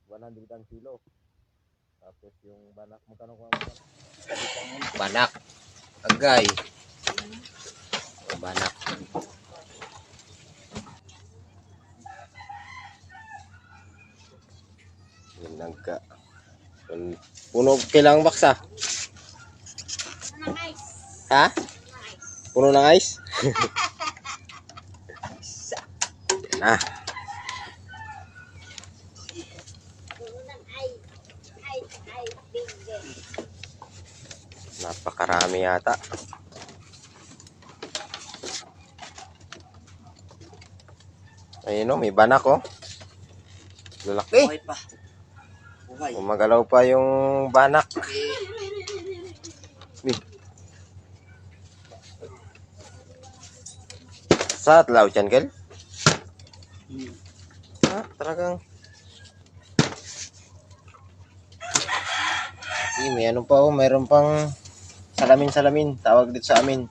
100 ang kilo. Tapos yung banak, magkano ko ang banak? Agay. Banak. Yung nagka. Puno kailangang baksa. Puno ng ice. Ha? Puno ng ice? Na. Puno ng ice. Ice, big. Napakarami yata. Ayun o, may banak o. Lalaki. Buhay pa. Buhay. Umagalaw pa yung banak. Sa atlaw dyan, Kel? Talagang. May ano pa o, mayroon pang salamin. Tawag dito sa amin.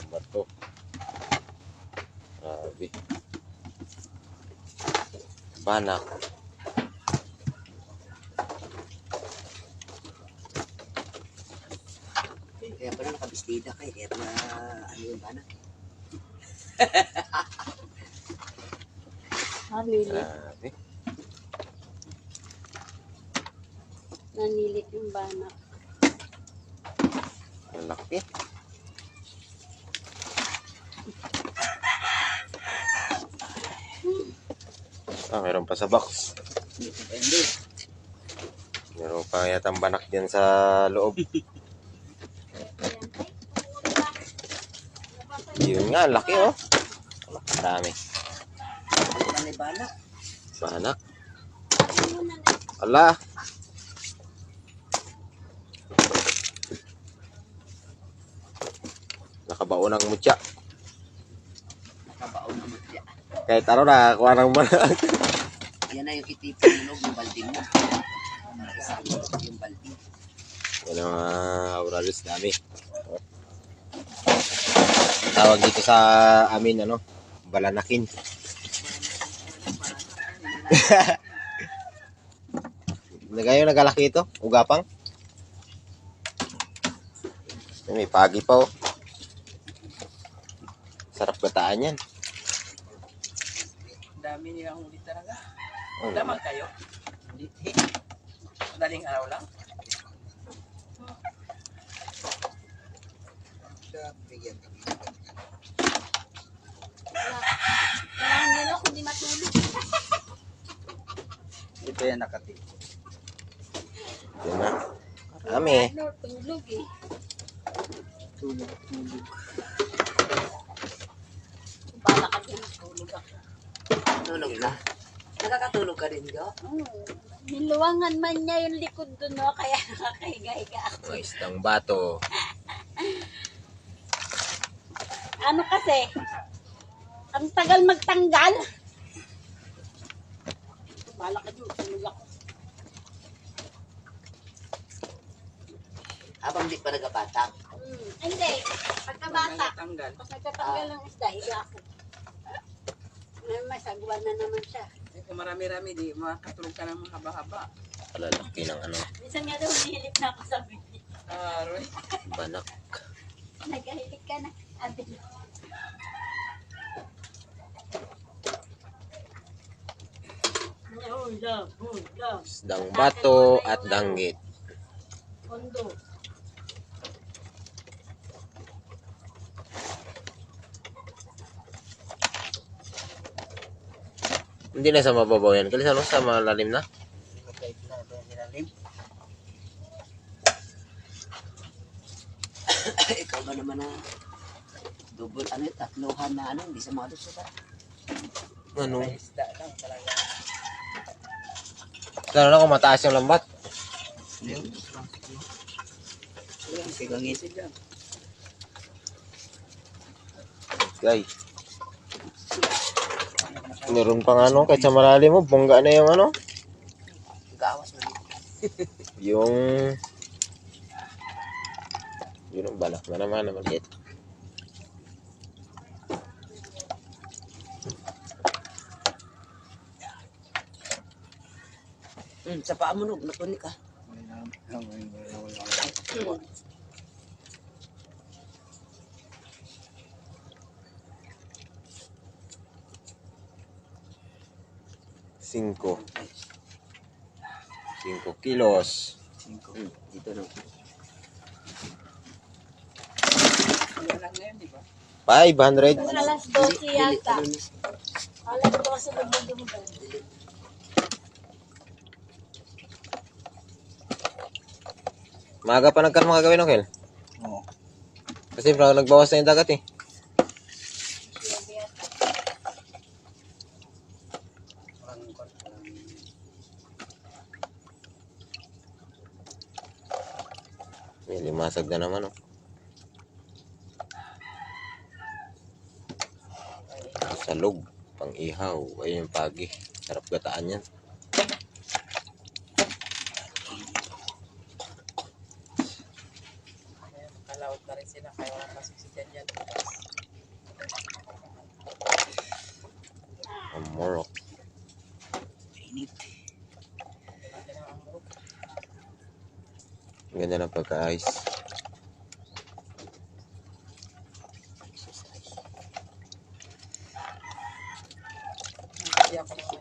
Bato. Grabe. Banak. Kaya pala nakabistida kayo. Kaya pala ano yung banak. Nanilit. Grabe. Nanilit yung banak. Lalaki. Meron pa sa box. Meron pa yata banak dyan sa loob. Yun nga, laki oh. Marami. Ano yung banak? Banak. Ala. Nakabaon ng mutya. Nakabaon na mutya. Kahit ano na, kuha ng banak. Yan na yung kitipin yung balde mo. Isang yung balde. Yan ang auralis dami. Tawag dito sa amin, ano, balanakin. Nagayon nagalaki ito, ugapang. May pagi pa oh. Sarap gataan yan. Dami nilang huli talaga. Damang kayo? Hindi. Madaling araw lang? Bigyan kami. Kailangan nila kung di matulog. Ito yan nakati. Yan na. Marami eh. Ano, tulog eh. Tulog. Bala ka din, tulog ako. Tulog na. Nakakatulog ka rin, Jo? Niluwangan man niya yung likod doon, no? Kaya nakakahiga-higa ako. Isdang bato. Ano kasi, ang tagal magtanggal. Bala ka din, tulog ako. Habang di pa nagabatang. Hindi, pagkabata. Tanggal. Pag nagtatanggal ng isda, higa ako. May sagwan na naman siya. Kung marami-rami, di makatulog ka ng mahaba-haba. Palalaki ng ano, Minsan nga daw, nihilip na ako sa bibig. Roy. banak. Nagkahilig ka na. Abi. Isdang bato at danggit. Kondo. Hindi na sa mababaw yan. Kalis ano, sa malalim na? Kahit na ito ang nilalim. Ikaw ba naman na double, ano, tatluhan na ano, hindi sa mga dosa ka. Ano? May isda lang talaga. Lalo na kung mataas yung lambat. Ayun. Ayun, sigangisin dyan. Guys. Meron pang ano, kahit sa malalim mo, bongga na yung ano. Gawas na Yung yun ang banak na naman na maliit. Sa paa mo, no? Natunik ka. Cinco kilos. Dito na. Ano lang ngayon, di ba? 500. Alas 12 yata. Ano na? Alas 12 lumulong daw. Maaga pa nagkan mga gawin, Uncle. Oo. Kasi nagbawas na yung dagat eh. May limasag na naman, oh. Salog, pang ihaw. Ayun yung pagi. Sarap gataan yan. Kalawag na rin sila, kaya walang masusitan yan. Ang morok. Init. Ang ganda ng pagka-ice. Hindi ako naman.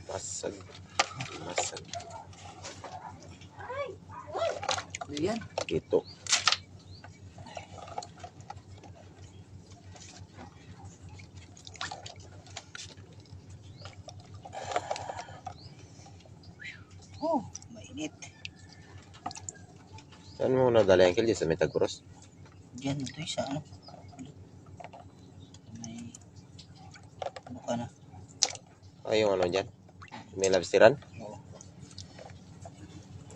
Masag. Ano yan? Ito. Oh, mainit. Saan mo nadala yung kilya? Sa Metagross? Diyan, ito isa, ano? May... Ano ka na? Ay, yung ano dyan? May labstiran? Oo.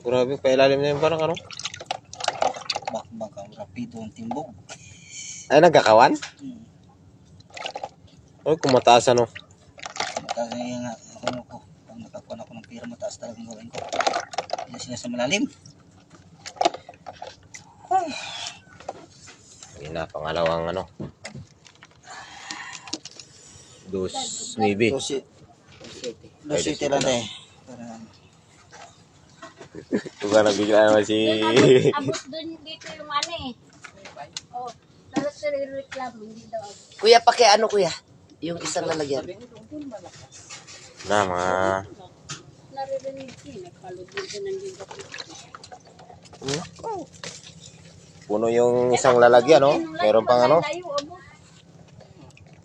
Grabe, pailalim na yung parang ano? Bakbak ang rapido ang timbog. Ay, nagkakawan? Ay, kumataas ano? Mataas na yung ano ko. Pag nakakuha ako ng pira, mataas talagang gawin ko. Hindi sila sa malalim. Yun na, pangalawang ano? 2.9. Lusite lang eh. Ito ka nabigla naman si... Abot dun dito yung ano eh. Oh, tapos reklamo, hindi daw abot. Kuya, ano kuya? Yung isang lalagyan. Na, mga... Naririnig ko eh, nagpalod dito ng libo. Puno yung isang lalagyan, no? Meron pang ano? Layo, abot.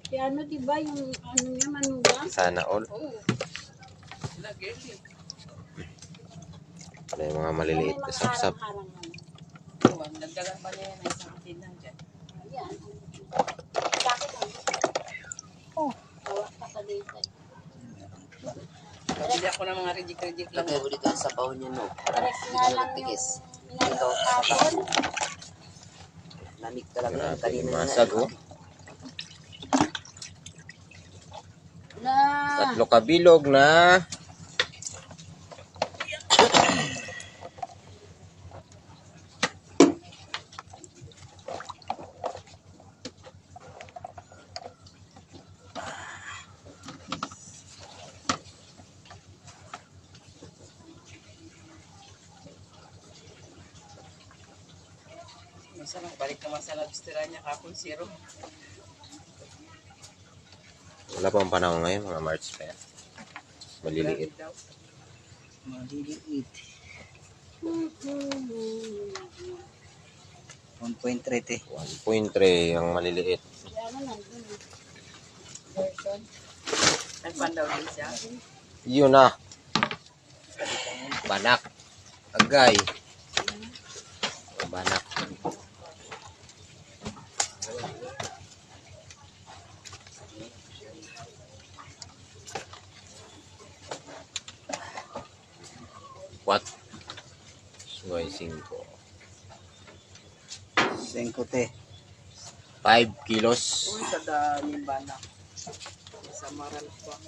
Kaya ano, diba, yung ano niya, manugang? Sana all. Oo. Sila girly. Ano yung mga maliliit na sapsap. Harang-harang ano. Nagdagan pa niya yan ang isang tinang dyan. Ayan. Bakit ano? Oh, tawag ka sa dito. Pabili ako ng mga rejik-rejik lang. Lagay mo dito ang sabaw niya, no? Pares nga lang yung inalokapon. Lamig talaga yan. Grabe, Kanina masag, oh. Na, 3 kabilog na. Minsan balik naman sa labistera niya kapon zero. Wala pang panahon ngayon, mga March pa yan. Maliliit. Maliliit. 1.3 1.3 ang maliliit. kaya mo nandun eh. version. Nagpandaw din siya. Yun na. Banak. Agay. Banak. What? Suway 5. 5 5 kilos. Uy, sa daming banak. Sa maral pa.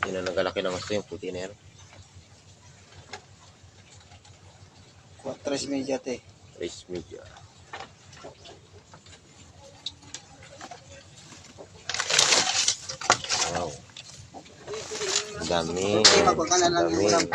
Yun ang nagalaki ng gusto yung puti na yan. Tres media te. Trace media. Wow. Ang dami. Okay, magpagkana lang Ang yung dami. ulam.